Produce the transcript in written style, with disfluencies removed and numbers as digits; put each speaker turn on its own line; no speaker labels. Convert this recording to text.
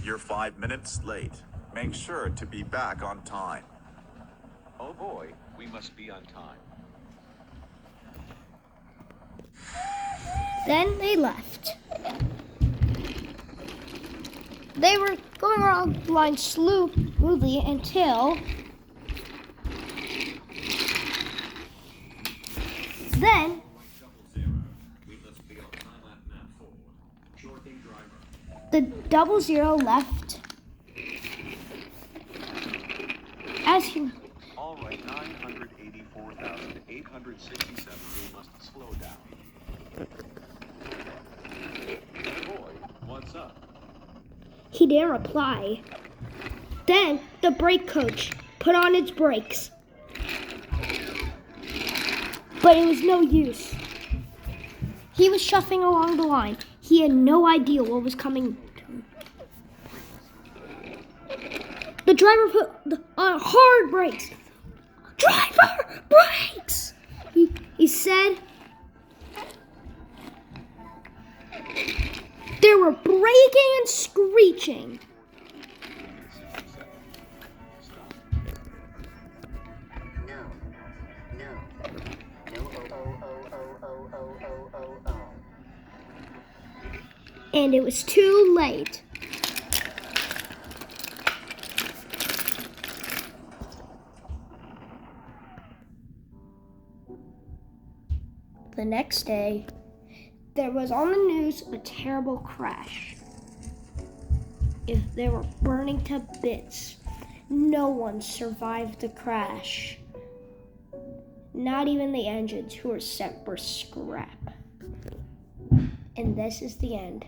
You're 5 minutes late. Make sure to be back on time.
Oh boy, we must be on time.
Then they left. They were going around the line smoothly until then the 00 left. As he
All right, 984,867. We must slow down. Oh boy, what's up?
He didn't reply. Then the brake coach put on its brakes. But it was no use. He was shuffling along the line. He had no idea what was coming to him. The driver put on hard brakes. Driver, brakes! He said. They were braking and screeching. And it was too late. The next day, there was on the news a terrible crash. They were burning to bits. No one survived the crash. Not even the engines, who were sent for scrap. And this is the end.